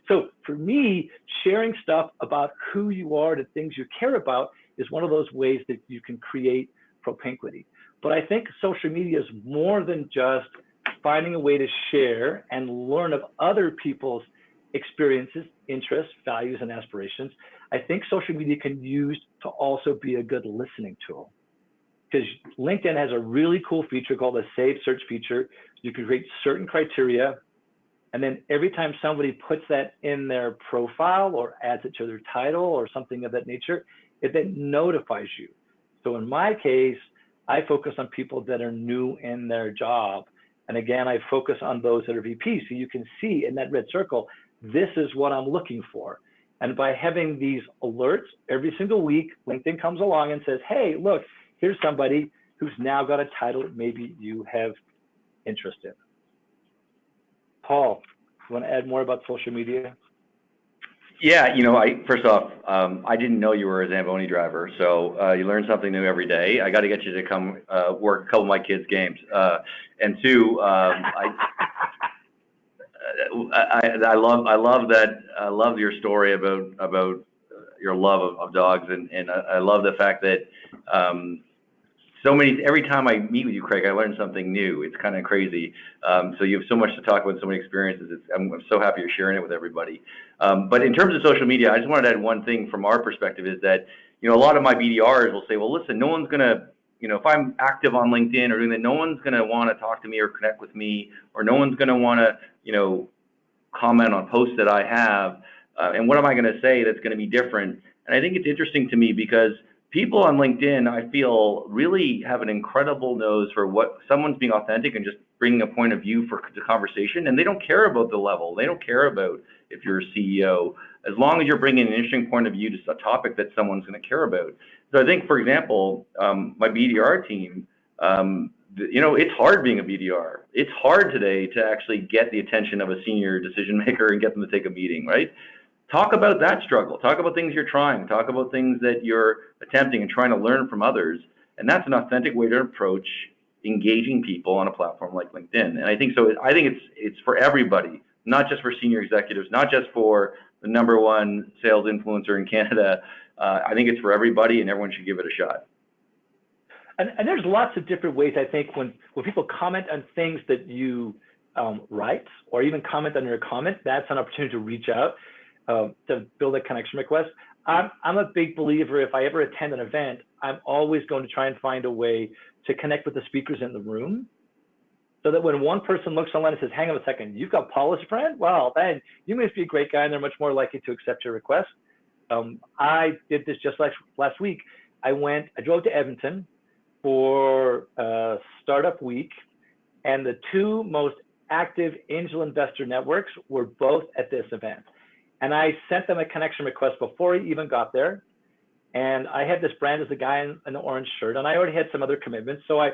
So for me, sharing stuff about who you are, the things you care about, is one of those ways that you can create propinquity. But I think social media is more than just finding a way to share and learn of other people's experiences, interests, values, and aspirations. I think social media can be used to also be a good listening tool. Because LinkedIn has a really cool feature called a Save Search feature. You can create certain criteria, and then every time somebody puts that in their profile or adds it to their title or something of that nature, it then notifies you. So in my case, I focus on people that are new in their job. And again, I focus on those that are VPs. So you can see in that red circle, this is what I'm looking for. And by having these alerts every single week, LinkedIn comes along and says, hey, look, here's somebody who's now got a title that maybe you have interest in. Paul, you want to add more about social media? Yeah, first off, I didn't know you were a Zamboni driver, so you learn something new every day. I got to get you to come work a couple of my kids' games. And two, I love that. I love your story about your love of dogs, and I love the fact that every time I meet with you, Craig, I learn something new. It's kind of crazy. So you have so much to talk about, so many experiences. I'm so happy you're sharing it with everybody. But in terms of social media, I just wanted to add one thing from our perspective is that, a lot of my BDRs will say, well, listen, no one's going to, if I'm active on LinkedIn or doing that, no one's going to want to talk to me or connect with me, or no one's going to want to, comment on posts that I have. And what am I going to say that's going to be different? And I think it's interesting to me because people on LinkedIn, I feel, really have an incredible nose for what someone's being authentic and just bringing a point of view for the conversation. And they don't care about the level. They don't care about if you're a CEO, as long as you're bringing an interesting point of view to a topic that someone's going to care about. So I think, for example, my BDR team, it's hard being a BDR. It's hard today to actually get the attention of a senior decision maker and get them to take a meeting, right? Talk about that struggle. Talk about things you're trying. Talk about things that you're attempting and trying to learn from others. And that's an authentic way to approach engaging people on a platform like LinkedIn. And I think so. I think it's for everybody, not just for senior executives, not just for the #1 sales influencer in Canada. I think it's for everybody, and everyone should give it a shot. And there's lots of different ways, I think, when people comment on things that you write, or even comment on your comment, that's an opportunity to reach out. To build a connection request. I'm a big believer, if I ever attend an event, I'm always going to try and find a way to connect with the speakers in the room, so that when one person looks online and says, hang on a second, you've got Paul as a friend? Well, then you must be a great guy, and they're much more likely to accept your request. I did this just last week. I drove to Edmonton for Startup Week, and the two most active angel investor networks were both at this event. And I sent them a connection request before he even got there. And I had this brand as the guy in the orange shirt, and I already had some other commitments. So I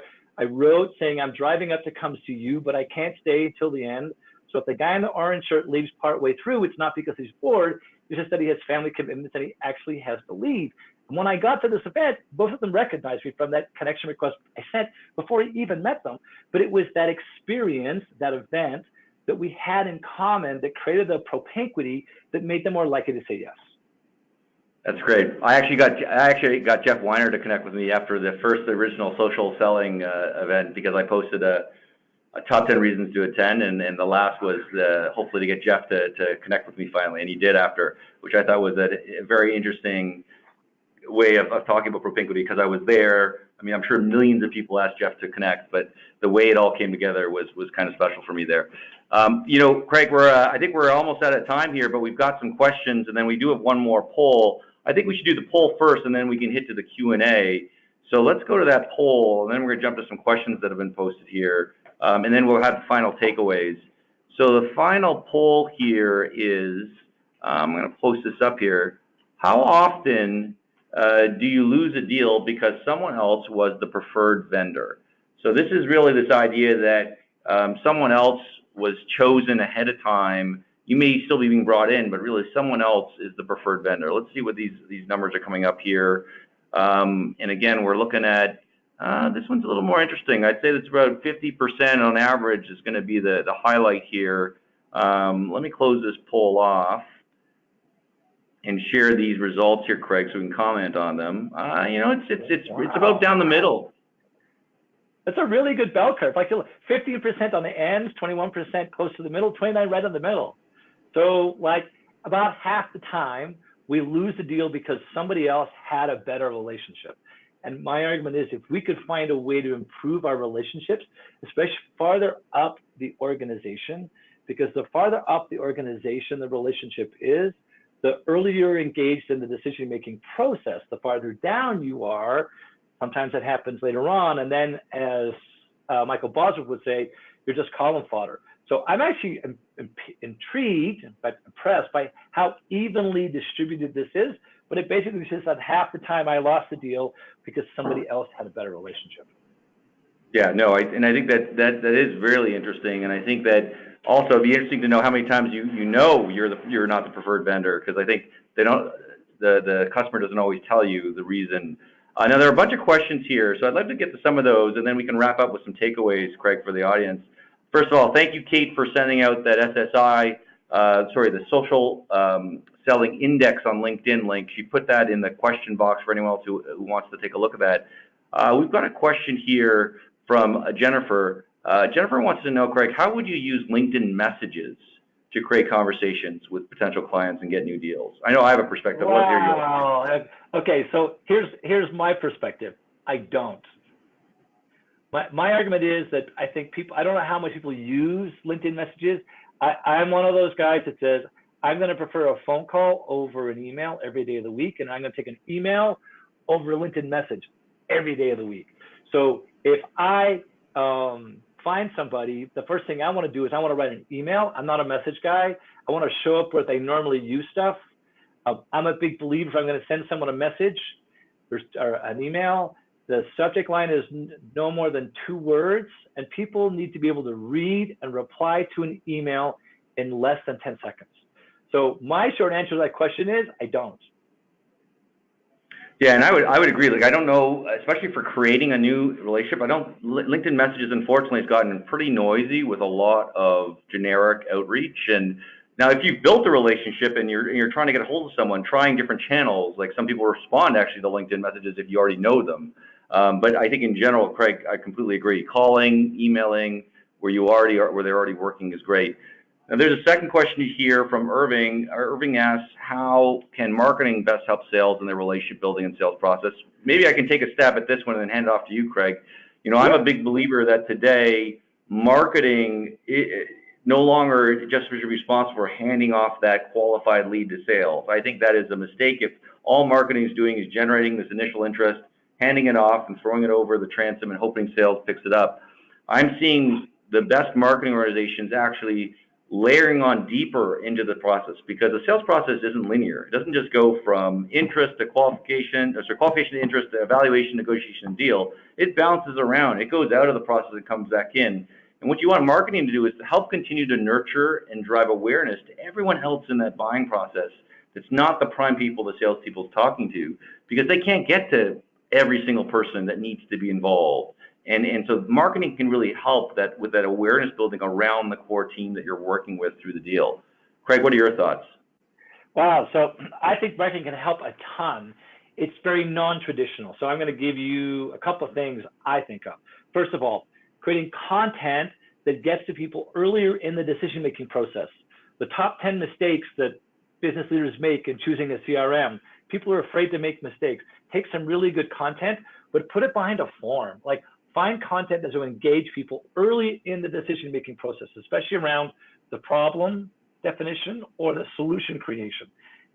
wrote saying, I'm driving up to come see you, but I can't stay till the end. So if the guy in the orange shirt leaves partway through, it's not because he's bored, it's just that he has family commitments and he actually has to leave. And when I got to this event, both of them recognized me from that connection request I sent before he even met them. But it was that experience, that event, that we had in common that created the propinquity that made them more likely to say yes. That's great. I actually got Jeff Weiner to connect with me after the first original social selling event, because I posted a top 10 reasons to attend, and the last was hopefully to get Jeff to connect with me finally, and he did after, which I thought was a very interesting way of talking about Propinquity because I was there. I mean, I'm sure millions of people asked Jeff to connect, but the way it all came together was kind of special for me there. You know, Craig, I think we're almost out of time here, but we've got some questions, and then we do have one more poll. I think we should do the poll first, and then we can hit to the Q&A. So let's go to that poll, and then we're going to jump to some questions that have been posted here, and then we'll have the final takeaways. So the final poll here is, I'm going to post this up here. How often do you lose a deal because someone else was the preferred vendor? So this is really this idea that someone else was chosen ahead of time. You may still be being brought in, but really someone else is the preferred vendor. Let's see what these numbers are coming up here. And again, we're looking at, this one's a little more interesting. I'd say that's about 50% on average is going to be the highlight here. Let me close this poll off and share these results here, Craig, so we can comment on them. You know, it's about down the middle. That's a really good bell curve. Like 15% on the ends, 21% close to the middle, 29 right on the middle. So like about half the time we lose the deal because somebody else had a better relationship. And my argument is if we could find a way to improve our relationships, especially farther up the organization, because the farther up the organization the relationship is, the earlier you're engaged in the decision-making process, the farther down you are. Sometimes that happens later on. And then as Michael Bosworth would say, you're just column fodder. So I'm actually intrigued, but impressed by how evenly distributed this is. But it basically says that half the time I lost the deal because somebody else had a better relationship. Yeah, no, I think that is really interesting. And I think that also it'd be interesting to know how many times you know you're not the preferred vendor, because I think the customer doesn't always tell you the reason. Now there are a bunch of questions here, so I'd like to get to some of those, and then we can wrap up with some takeaways, Craig, for the audience. First of all, thank you, Kate, for sending out that SSI, the social selling index on LinkedIn link. She put that in the question box for anyone else who wants to take a look at that. We've got a question here from Jennifer. Jennifer wants to know, Craig, how would you use LinkedIn messages to create conversations with potential clients and get new deals? I know I have a perspective. Let's hear yours. Okay, so here's my perspective. I don't. My argument is that I think people, I don't know how much people use LinkedIn messages. I'm one of those guys that says, I'm going to prefer a phone call over an email every day of the week, and I'm going to take an email over a LinkedIn message every day of the week. So if I find somebody, the first thing I want to do is I want to write an email. I'm not a message guy. I want to show up where they normally use stuff. I'm a big believer if I'm going to send someone a message or an email, the subject line is no more than 2 words, and people need to be able to read and reply to an email in less than 10 seconds. So my short answer to that question is I don't. Yeah, and I would agree. Like, I don't know, especially for creating a new relationship, LinkedIn messages, unfortunately, has gotten pretty noisy with a lot of generic outreach. And now if you've built a relationship and you're trying to get a hold of someone, trying different channels, like some people respond actually to LinkedIn messages if you already know them. But I think in general, Craig, I completely agree. Calling, emailing, where they're already working is great. Now, there's a second question here from Irving. Irving asks, how can marketing best help sales in their relationship building and sales process? Maybe I can take a stab at this one and then hand it off to you, Craig. You know, I'm a big believer that today marketing no longer just is responsible for handing off that qualified lead to sales. I think that is a mistake. If all marketing is doing is generating this initial interest, handing it off and throwing it over the transom and hoping sales picks it up, I'm seeing the best marketing organizations actually layering on deeper into the process, because the sales process isn't linear. It doesn't just go from interest to qualification, or qualification to interest to evaluation, negotiation, and deal. It bounces around. It goes out of the process and comes back in. And what you want marketing to do is to help continue to nurture and drive awareness to everyone else in that buying process. It's not the prime people the salespeople is talking to, because they can't get to every single person that needs to be involved. And so marketing can really help with that awareness building around the core team that you're working with through the deal. Craig, what are your thoughts? Wow, so I think marketing can help a ton. It's very non-traditional. So I'm going to give you a couple of things I think of. First of all, creating content that gets to people earlier in the decision-making process. The top 10 mistakes that business leaders make in choosing a CRM, People are afraid to make mistakes. Take some really good content, but put it behind a form. Like, find content that will engage people early in the decision-making process, especially around the problem definition or the solution creation.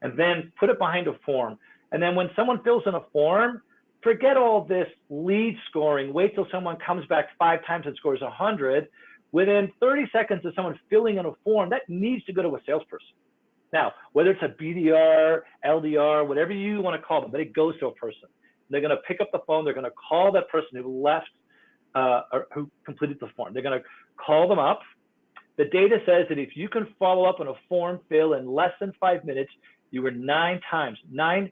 And then put it behind a form. And then when someone fills in a form, forget all this lead scoring. Wait till someone comes back 5 times and scores 100. Within 30 seconds of someone filling in a form, that needs to go to a salesperson. Now, whether it's a BDR, LDR, whatever you want to call them, but it goes to a person. They're going to pick up the phone. They're going to call that person who left or who completed the form. They're going to call them up. The data says that if you can follow up on a form fill in less than 5 minutes, you were 900%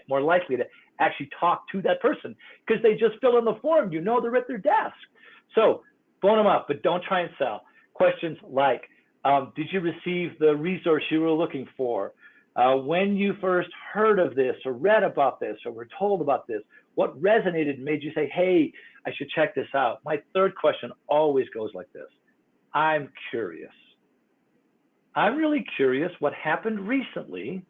more likely to actually talk to that person because they just fill in the form. You know they're at their desk. So phone them up, but don't try and sell. Questions like, did you receive the resource you were looking for? When you first heard of this or read about this or were told about this, what resonated and made you say, hey, I should check this out? My third question always goes like this. I'm curious. I'm really curious what happened recently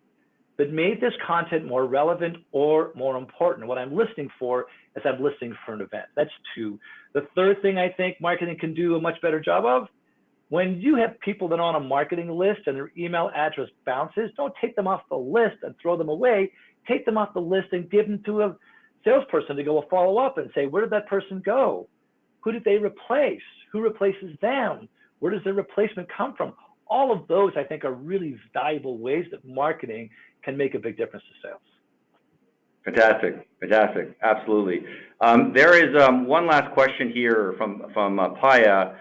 that made this content more relevant or more important. What I'm listening for is I'm listening for an event. That's 2. The third thing I think marketing can do a much better job of, when you have people that are on a marketing list and their email address bounces, don't take them off the list and throw them away. Take them off the list and give them to a salesperson to go follow up and say, where did that person go? Who did they replace? Who replaces them? Where does their replacement come from? All of those, I think, are really valuable ways that marketing can make a big difference to sales. Fantastic, fantastic, absolutely. There is one last question here from Paya.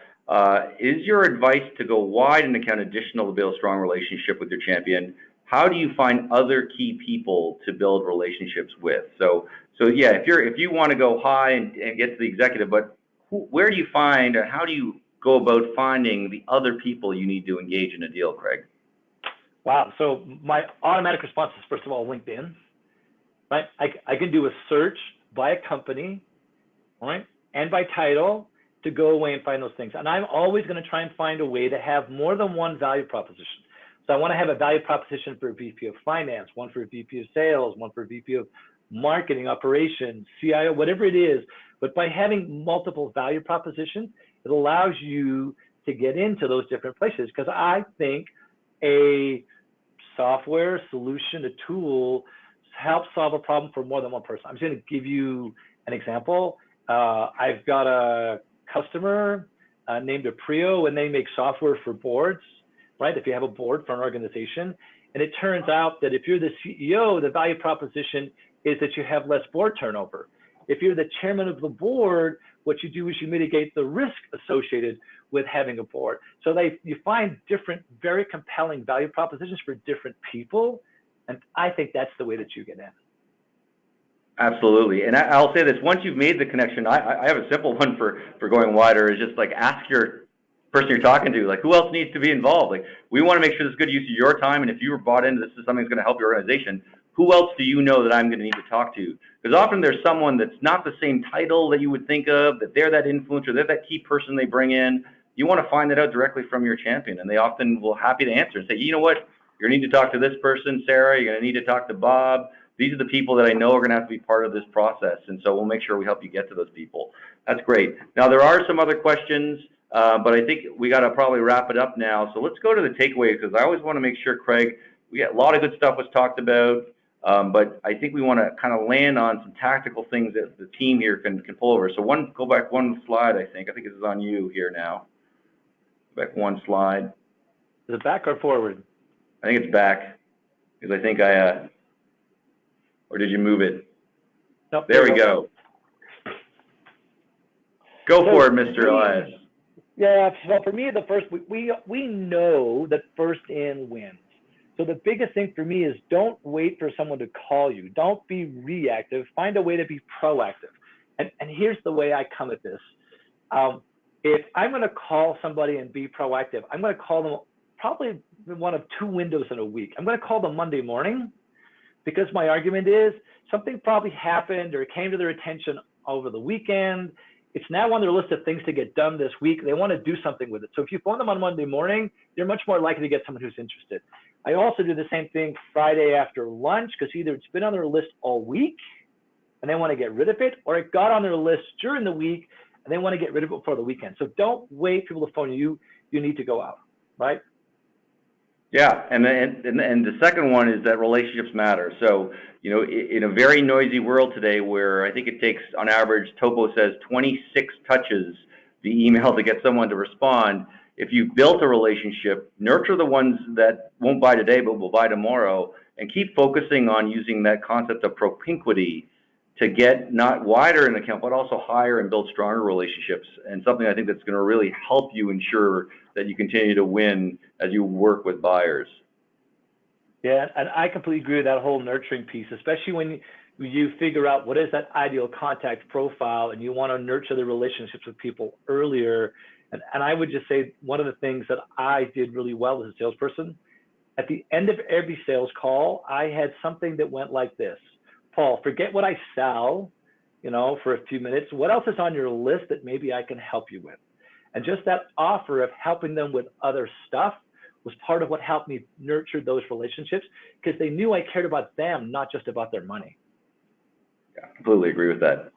Is your advice to go wide and account additional to build a strong relationship with your champion? How do you find other key people to build relationships with? So yeah, if you want to go high and get to the executive, but where do you find, or how do you go about finding the other people you need to engage in a deal, Craig? Wow. So my automatic response is, first of all, LinkedIn. Right? I can do a search by a company, right, and by title to go away and find those things. And I'm always going to try and find a way to have more than one value proposition. So I want to have a value proposition for a VP of finance, one for a VP of sales, one for a VP of marketing, operations, CIO, whatever it is. But by having multiple value propositions, it allows you to get into those different places. Because I think a software solution, a tool, helps solve a problem for more than one person. I'm just going to give you an example. I've got a customer named Aprio, and they make software for boards, right? If you have a board for an organization, and it turns out that if you're the CEO, the value proposition is that you have less board turnover. If you're the chairman of the board, what you do is you mitigate the risk associated with having a board. So you find different, very compelling value propositions for different people. And I think that's the way that you get in. Absolutely. And I'll say this, once you've made the connection, I have a simple one for going wider, is just like ask your person you're talking to, like, who else needs to be involved? Like, we want to make sure this is good use of your time. And if you were bought into this is something that's going to help your organization, who else do you know that I'm going to need to talk to? Because often there's someone that's not the same title that you would think of, that they're that influencer, they're that key person they bring in. You want to find that out directly from your champion. And they often will happy to answer and say, you know what, you're going to need to talk to this person, Sarah, you're going to need to talk to Bob. These are the people that I know are going to have to be part of this process. And so we'll make sure we help you get to those people. That's great. Now, there are some other questions, but I think we got to probably wrap it up now. So let's go to the takeaways, because I always want to make sure, Craig, we got a lot of good stuff was talked about, but I think we want to kind of land on some tactical things that the team here can pull over. So go back one slide, I think this is on you here now. Go back one slide. Is it back or forward? I think it's back, because I think or did you move it? Nope, there we go. Go for it, Mr. Elias. Yeah, well, for me, the first, we know that first in wins. So the biggest thing for me is don't wait for someone to call you. Don't be reactive. Find a way to be proactive. And here's the way I come at this. If I'm going to call somebody and be proactive, I'm going to call them probably one of 2 windows in a week. I'm going to call them Monday morning, because my argument is something probably happened or came to their attention over the weekend. It's now on their list of things to get done this week. They want to do something with it. So if you phone them on Monday morning, you're much more likely to get someone who's interested. I also do the same thing Friday after lunch, because either it's been on their list all week and they want to get rid of it, or it got on their list during the week and they want to get rid of it before the weekend. So don't wait for people to phone you. You need to go out, right? Yeah, and the second one is that relationships matter. So, you know, in a very noisy world today where I think it takes, on average, Topo says 26 touches the email to get someone to respond, if you've built a relationship, nurture the ones that won't buy today but will buy tomorrow, and keep focusing on using that concept of propinquity to get not wider in the account, but also higher and build stronger relationships. And something I think that's going to really help you ensure that you continue to win as you work with buyers. Yeah, and I completely agree with that whole nurturing piece, especially when you figure out what is that ideal contact profile and you want to nurture the relationships with people earlier. And I would just say one of the things that I did really well as a salesperson, at the end of every sales call, I had something that went like this. Paul, forget what I sell, you know, for a few minutes. What else is on your list that maybe I can help you with? And just that offer of helping them with other stuff was part of what helped me nurture those relationships, because they knew I cared about them, not just about their money. Yeah, completely agree with that.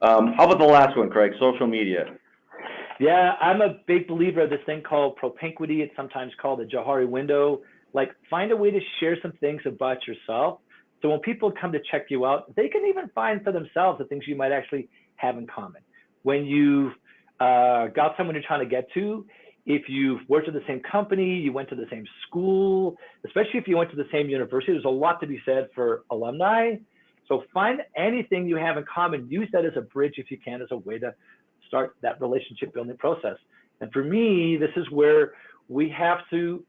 How about the last one, Craig, social media? Yeah, I'm a big believer of this thing called propinquity. It's sometimes called the Johari window. Like, find a way to share some things about yourself. So when people come to check you out, they can even find for themselves the things you might actually have in common. When you've got someone you're trying to get to, if you've worked at the same company, you went to the same school, especially if you went to the same university, there's a lot to be said for alumni. So find anything you have in common, use that as a bridge if you can, as a way to start that relationship building process. And for me, this is where we have to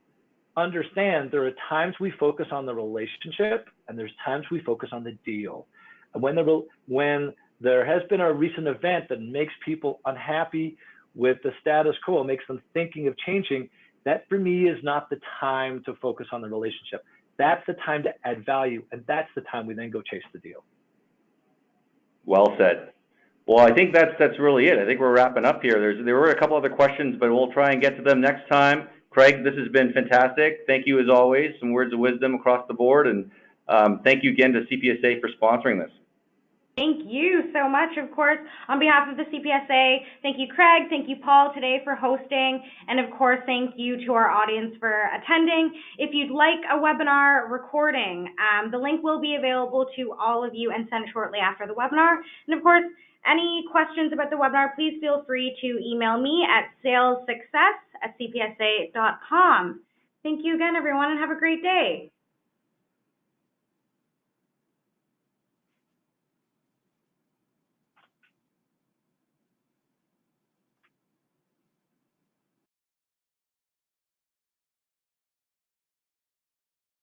understand there are times we focus on the relationship and there's times we focus on the deal. And when there has been a recent event that makes people unhappy with the status quo, makes them thinking of changing, that for me is not the time to focus on the relationship. That's the time to add value, and that's the time we then go chase the deal. Well said. Well, I think that's really it. I think we're wrapping up here. There were a couple other questions, but we'll try and get to them next time. Craig, this has been fantastic. Thank you as always. Some words of wisdom across the board, and thank you again to CPSA for sponsoring this. Thank you so much, of course, on behalf of the CPSA. Thank you, Craig. Thank you, Paul, today for hosting. And, of course, thank you to our audience for attending. If you'd like a webinar recording, the link will be available to all of you and sent shortly after the webinar. And, of course, any questions about the webinar, please feel free to email me at salessuccess@cpsa.com. Thank you again, everyone, and have a great day.